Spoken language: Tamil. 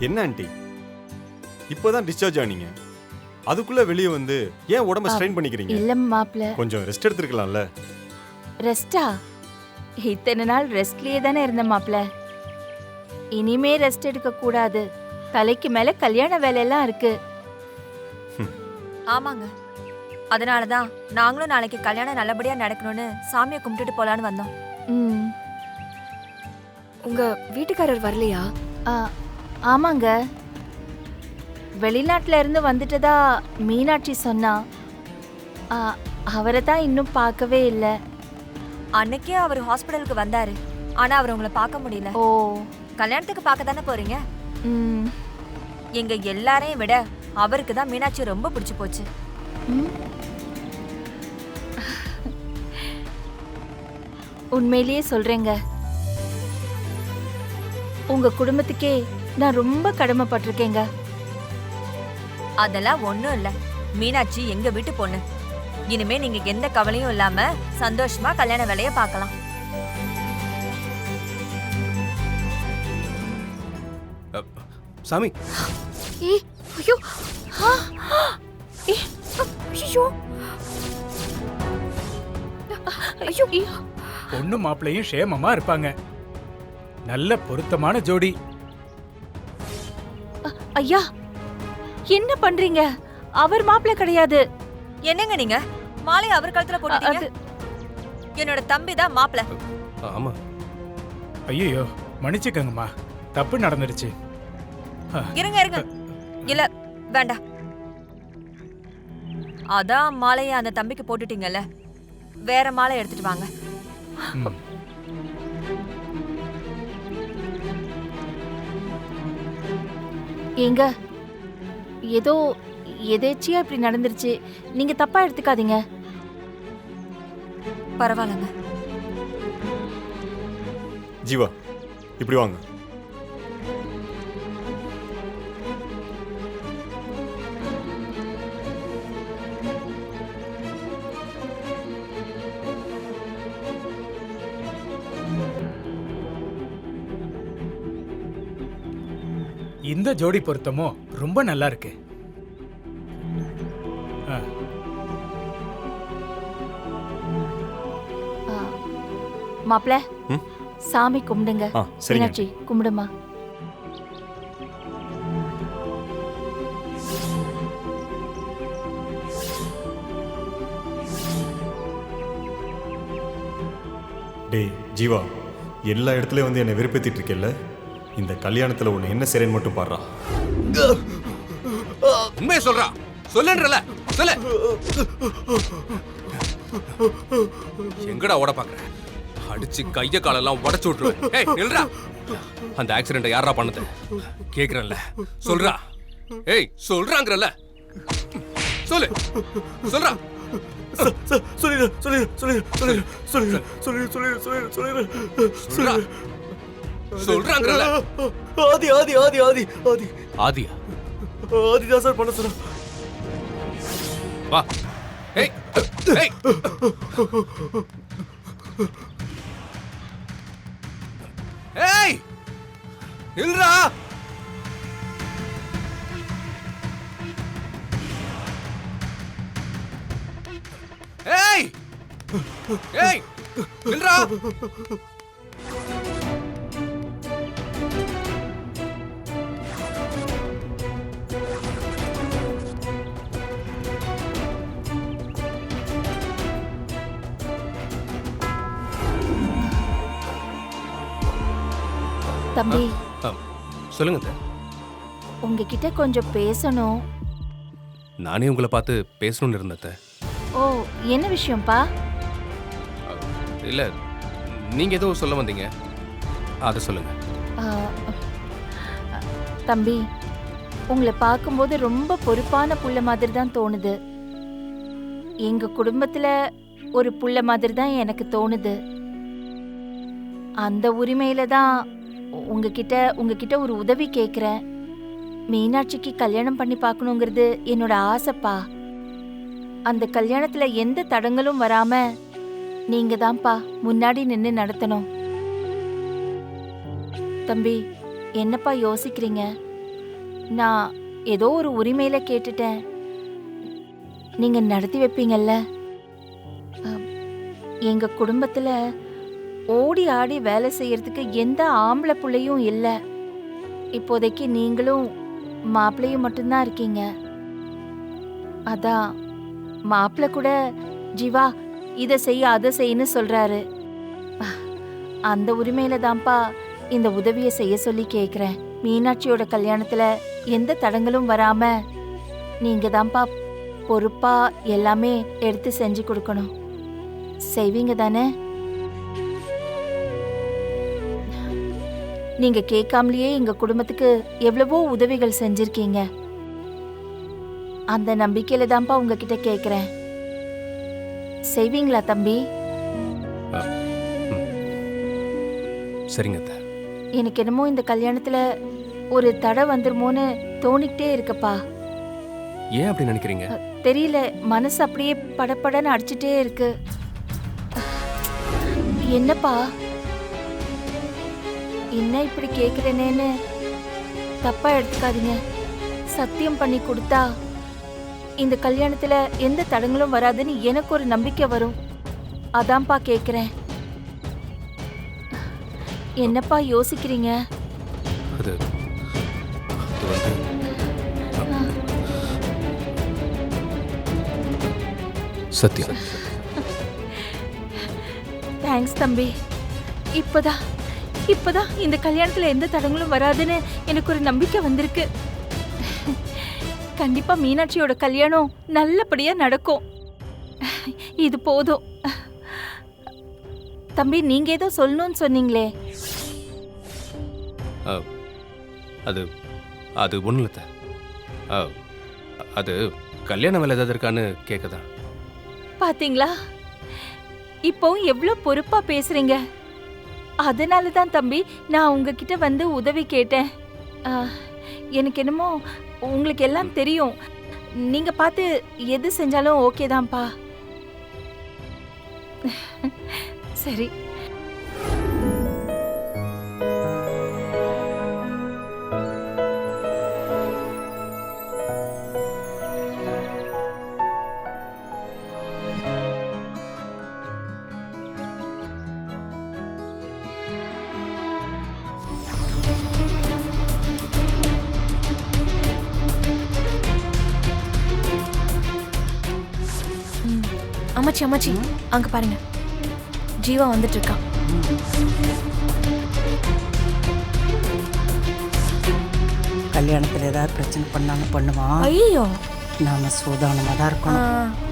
என்ன ஆண்டி, இப்போதான் டிஸ்சார்ஜ் ஆனீங்க, அதுக்குள்ள வெளியே வந்து ஏன் உடம்ப ஸ்ட்ரெயின் பண்ணிக்கிறீங்க? இல்ல மாப்ள. கொஞ்சம் ரெஸ்ட் எடுத்துக்கலாம்ல. ரெஸ்டா? இத்தனை நாள் ரெஸ்ட்லயே தானே இருந்த மாப்ள. இனிமே ரெஸ்ட் எடுக்க கூடாது. தலைக்கு மேல கல்யாண வேலையெல்லாம் இருக்கு. ஆமாங்க, அதனாலதான் நாங்களும் நாளைக்கு கல்யாணம் நல்லபடியா நடக்கணும்னு சாமியை கும்பிட்டுட்டு போலான்னு வந்தோம். ம். உங்க வீட்டுக்காரர் வரலையா? ஆ, ஆமாங்க. வெளிநாட்டுல இருந்து வந்துட்டதா மீனாட்சி சொன்னா. அவரை தான் இன்னும் பார்க்கவே இல்லை. அன்னைக்கே அவர் ஹாஸ்பிடலுக்கு வந்தாரு, ஆனா அவர் உங்களை பார்க்க முடியல. ஓ. கல்யாணத்துக்கு பார்க்க தானே போறீங்க. ம். எங்க எல்லாரையும் விட அவருக்கு தான் மீனாட்சி ரொம்ப பிடிச்சு போச்சு. ம். உண்மையிலேயே சொல்றேங்க, உங்க குடும்பத்துக்கே நான் ரொம்ப கடமைப்பட்டிருக்கேங்க. அதெல்லாம் ஒண்ணும் இல்ல, மீனாட்சி எங்க வீட்டு பொண்ணு. இனிமே நீங்க எந்த கவலையும் இல்லாம சந்தோஷமா கல்யாண வேலைய பார்க்கலாம். சாமி, ஏய், ஐயோ, ஏய், ஐயோ, ஐயோ, பொண்ணு மாப்பிள்ளையும் ஷேமமா இருப்பாங்க. நல்ல பொருத்தமான ஜோடி. ஐயா, என்ன பண்றீங்க? அவர் மாப்பிள்ளை கிடையாது. என்னங்க நீங்க மாலை அவர் கழுத்துல போட்டுட்டீங்க? என்னோட தம்பி தான் மாப்பிள்ளை. ஆமா. ஐயோ, மன்னிச்சுக்கங்கம்மா, தப்பு நடந்துருச்சு. இருங்க இருங்க, இல்ல வேண்டாம். அதான் மாலையை அந்த தம்பிக்கு போட்டுட்டீங்கல்ல, வேற மாலை எடுத்துட்டு வாங்க. ம். ஏங்க, ஏதோ எதேச்சியா இப்படி நடந்துருச்சு. நீங்க தப்பா எடுத்துக்காதீங்க. பரவாயில்லங்க. ஜீவா, இப்படி வாங்க. இந்த ஜோடி பொருத்தமும் ரொம்ப நல்லா இருக்கு. மாப்பிள்ள, ம்? சாமி கும்பிடுங்க. சரிங்க. மீனாட்சி கும்பிடுமா. டேய் ஜீவா, எல்லா இடத்துலயும் வந்து என்னை வெறுப்பேத்திட்டு இருக்கேல்ல, இந்த கல்யாணத்துல உன்னை என்ன செய்றேன்னு மட்டும் பாடுறா. உண்மையை சொல்றா, சொல்லுன்றல சொல்லு. எங்கடா ஓட பாக்குற? அடிச்சு கைய காலெல்லாம் உடைச்சு விட்டுருவேன். ஏய் நில்றா. அந்த ஆக்சிடென்ட் யாரா பண்ணது கேக்குறேன்ல, சொல்றா. ஏய் சொல்றாங்கறல, சொல்லு சொல்றா. சொல்றாங்கறல. ஆதியா ஆதிதான் சார் பண்ண சொன்னா. வா. ஏய் ஏய் ஏய் நில்றா. ஏய் ஏய் நில்றா. தம்பி, சொல்லுங்க அத்தை. உங்ககிட்ட கொஞ்சம் பேசணும். நானே உங்களை பார்த்து பேசணும்னு இருந்தேன் அத்தை. ஓ, என்ன விஷயம்ப்பா? இல்ல, நீங்க ஏதோ சொல்ல வந்தீங்க, அதை சொல்லுங்க. ஆ, தம்பி, உங்களை பார்க்கும்போது ரொம்ப பொறுப்பான புள்ள மாதிரி தான் தோணுது. எங்க குடும்பத்துல ஒரு புள்ள மாதிரி தான் எனக்கு தோணுது. அந்த உரிமையில தான் உங்ககிட்ட ஒரு உதவி கேட்குறேன். மீனாட்சிக்கு கல்யாணம் பண்ணி பார்க்கணுங்கிறது என்னோட ஆசைப்பா. அந்த கல்யாணத்துல எந்த தடங்களும் வராம நீங்க தான்ப்பா முன்னாடி நின்று நடத்தணும். தம்பி, என்னப்பா யோசிக்கிறீங்க? நான் ஏதோ ஒரு உரிமையில கேட்டுட்டேன். நீங்க நடத்தி வைப்பீங்கல்ல? எங்க குடும்பத்துல ஓடி ஆடி வேலை செய்யறதுக்கு எந்த ஆம்பளை புள்ளையும் இல்லை. இப்போதைக்கு நீங்களும் மாப்பிள்ளையும் மட்டும்தான் இருக்கீங்க. அதான் மாப்பிள்ளை கூட ஜீவா இதை செய்ய அதை செய்யன்னு சொல்றாரு. அந்த உரிமையில தான்ப்பா இந்த உதவியை செய்ய சொல்லி கேக்குறேன். மீனாட்சியோட கல்யாணத்துல எந்த தடங்களும் வராம நீங்க தான்ப்பா பொறுப்பா எல்லாமே எடுத்து செஞ்சு கொடுக்கணும். செய்வீங்க தானே? நீங்க கேட்காமலேயே எங்க குடும்பத்துக்கு எவ்வளவோ உதவிகள் செஞ்சிருக்கீங்க. அந்த நம்பிக்கையில தான்ப்பா உங்ககிட்ட கேக்குறேன். செய்வீங்களா தம்பி? சரிங்க அத்தை. எனக்கு என்னமோ இந்த கல்யாணத்துல ஒரு தடை வந்துருமோன்னு தோணிக்கிட்டே இருக்குப்பா. ஏன் அப்படி நினைக்கிறீங்க? தெரியல, மனசு அப்படியே படபடன்னு அடிச்சிட்டே இருக்கு. என்னப்பா என்ன இப்படி கேக்குறேனேன்னு தப்பா எடுத்துக்காதீங்க. சத்தியம் பண்ணி கொடுத்தா இந்த கல்யாணத்துல எந்த தடங்களும் வராதுன்னு எனக்கு ஒரு நம்பிக்கை வரும். அதான்ப்பா கேக்குறேன். என்னப்பா யோசிக்கிறீங்க? அது வந்து சத்தியம். தேங்க்ஸ் தம்பி. இப்பதான் இந்த கல்யாணத்துல எந்த தடங்களும் வராதுன்னு எனக்கு ஒரு நம்பிக்கை வந்திருக்கு. கண்டிப்பா மீனாட்சியோட கல்யாணம் நல்லபடியா நடக்கும். இது போதும். தம்பி, நீங்க ஏதோ சொல்லணும்னு சொன்னீங்களே? அது அது ஒன்றும் இல்லை. அது கல்யாண வேலை ஏதாவது இருக்கான்னு கேட்கதான். பாத்தீங்களா, இப்போ எவ்வளவு பொறுப்பா பேசுறீங்க. அதனாலதான் தம்பி நான் உங்ககிட்ட வந்து உதவி கேட்டேன். எனக்கு என்னமோ உங்களுக்கு எல்லாம் தெரியும். நீங்க பார்த்து எது செஞ்சாலும் ஓகே தான்ப்பா. சரி. அம்மாச்சி அம்மாச்சி அங்க பாருங்க, ஜீவா வந்துட்டு இருக்கான். கல்யாணத்துல ஏதாவது பிரச்சனை பண்ணாலும் பண்ணுவான். ஐயோ, நாம சூதானமா தான் இருக்கணும்.